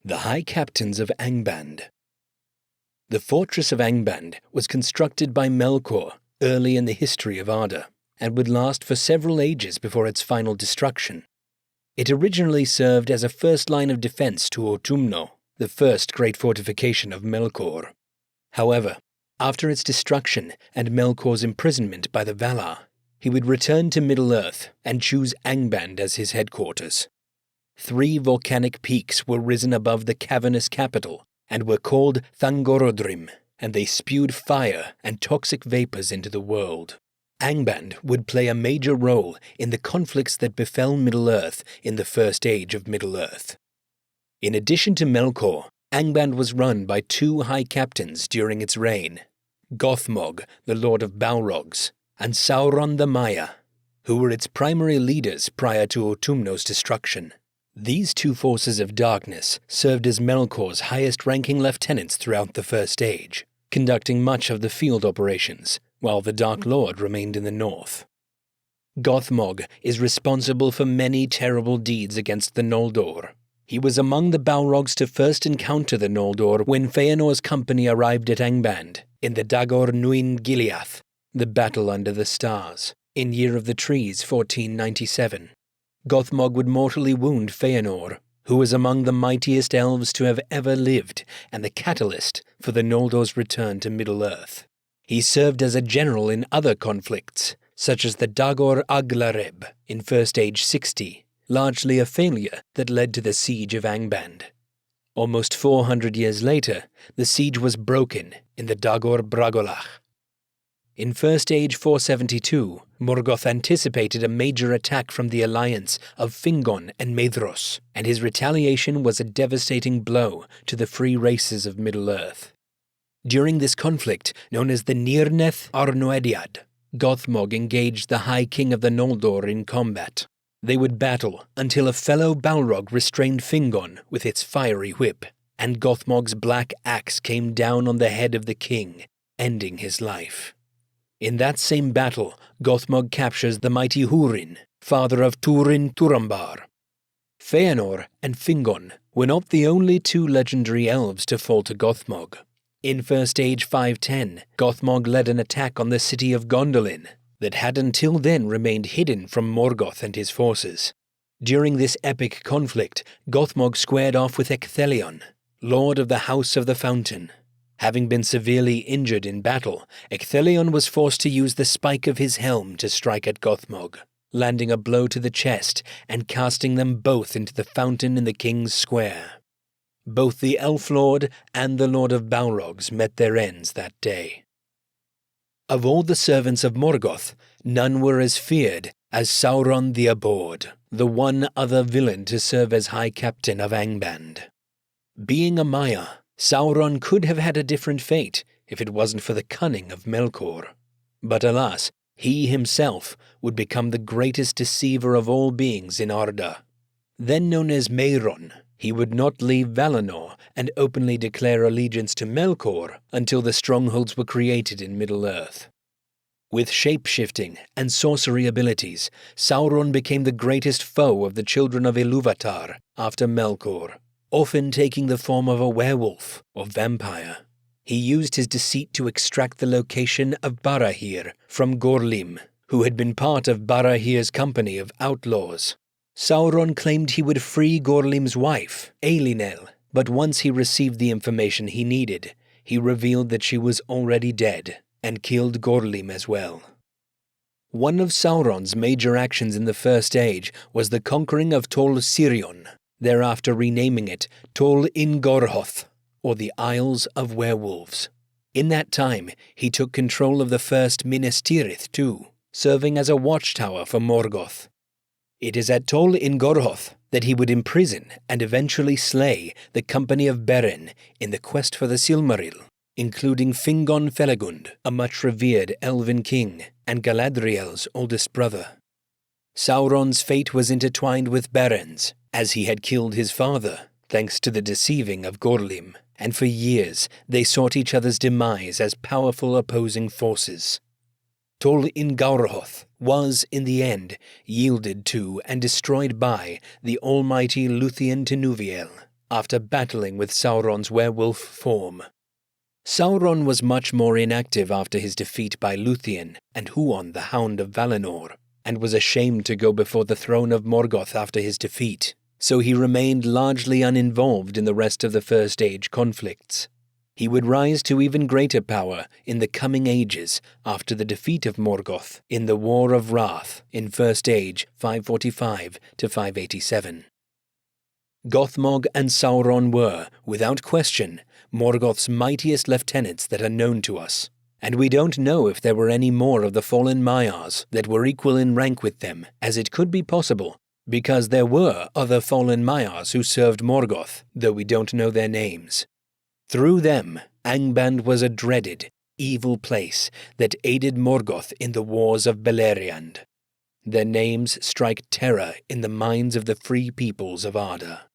The High Captains of Angband. The fortress of Angband was constructed by Melkor early in the history of Arda, and would last for several ages before its final destruction. It originally served as a first line of defense to Utumno, the first great fortification of Melkor. However, after its destruction and Melkor's imprisonment by the Valar, he would return to Middle-earth and choose Angband as his headquarters. 3 volcanic peaks were risen above the cavernous capital and were called Thangorodrim, and they spewed fire and toxic vapors into the world. Angband would play a major role in the conflicts that befell Middle-earth in the First Age of Middle-earth. In addition to Melkor, Angband was run by 2 high captains during its reign, Gothmog, the Lord of Balrogs, and Sauron the Maia, who were its primary leaders prior to Utumno's destruction. These 2 forces of darkness served as Melkor's highest-ranking lieutenants throughout the First Age, conducting much of the field operations, while the Dark Lord remained in the north. Gothmog is responsible for many terrible deeds against the Noldor. He was among the Balrogs to first encounter the Noldor when Feanor's company arrived at Angband in the Dagor Nuin Gileath, the Battle Under the Stars, in Year of the Trees 1497. Gothmog would mortally wound Feanor, who was among the mightiest elves to have ever lived and the catalyst for the Noldor's return to Middle-earth. He served as a general in other conflicts, such as the Dagor Aglareb in First Age 60, largely a failure that led to the Siege of Angband. Almost 400 years later, the siege was broken in the Dagor Bragolach. In First Age 472, Morgoth anticipated a major attack from the alliance of Fingon and Maedhros, and his retaliation was a devastating blow to the free races of Middle-earth. During this conflict, known as the Nirneth Arnoediad, Gothmog engaged the High King of the Noldor in combat. They would battle until a fellow Balrog restrained Fingon with its fiery whip, and Gothmog's black axe came down on the head of the king, ending his life. In that same battle, Gothmog captures the mighty Húrin, father of Túrin Turambar. Feanor and Fingon were not the only 2 legendary elves to fall to Gothmog. In First Age 510, Gothmog led an attack on the city of Gondolin that had until then remained hidden from Morgoth and his forces. During this epic conflict, Gothmog squared off with Ecthelion, Lord of the House of the Fountain. Having been severely injured in battle, Ecthelion was forced to use the spike of his helm to strike at Gothmog, landing a blow to the chest and casting them both into the fountain in the king's square. Both the Elf Lord and the Lord of Balrogs met their ends that day. Of all the servants of Morgoth, none were as feared as Sauron the Abhorred, the one other villain to serve as High Captain of Angband. Being a Maia, Sauron could have had a different fate if it wasn't for the cunning of Melkor. But alas, he himself would become the greatest deceiver of all beings in Arda. Then known as Meiron, he would not leave Valinor and openly declare allegiance to Melkor until the strongholds were created in Middle-earth. With shape-shifting and sorcery abilities, Sauron became the greatest foe of the children of Ilúvatar after Melkor, often taking the form of a werewolf or vampire. He used his deceit to extract the location of Barahir from Gorlim, who had been part of Barahir's company of outlaws. Sauron claimed he would free Gorlim's wife, Elinel, but once he received the information he needed, he revealed that she was already dead and killed Gorlim as well. One of Sauron's major actions in the First Age was the conquering of Tol Sirion, thereafter renaming it Tol Ingorhoth, or the Isles of Werewolves. In that time, he took control of the first Minas Tirith too, serving as a watchtower for Morgoth. It is at Tol Ingorhoth that he would imprison and eventually slay the company of Beren in the quest for the Silmaril, including Fingon Felagund, a much-revered elven king, and Galadriel's oldest brother. Sauron's fate was intertwined with Beren's, as he had killed his father, thanks to the deceiving of Gorlim, and for years they sought each other's demise as powerful opposing forces. Tol Ingorhoth was, in the end, yielded to and destroyed by the almighty Luthien Tinuviel, after battling with Sauron's werewolf form. Sauron was much more inactive after his defeat by Luthien and Huon the Hound of Valinor, and was ashamed to go before the throne of Morgoth after his defeat, so he remained largely uninvolved in the rest of the First Age conflicts. He would rise to even greater power in the coming ages after the defeat of Morgoth in the War of Wrath in First Age 545 to 587. Gothmog and Sauron were, without question, Morgoth's mightiest lieutenants that are known to us, and we don't know if there were any more of the fallen Maiars that were equal in rank with them, as it could be possible, because there were other fallen Maiars who served Morgoth, though we don't know their names. Through them, Angband was a dreaded, evil place that aided Morgoth in the Wars of Beleriand. Their names strike terror in the minds of the free peoples of Arda.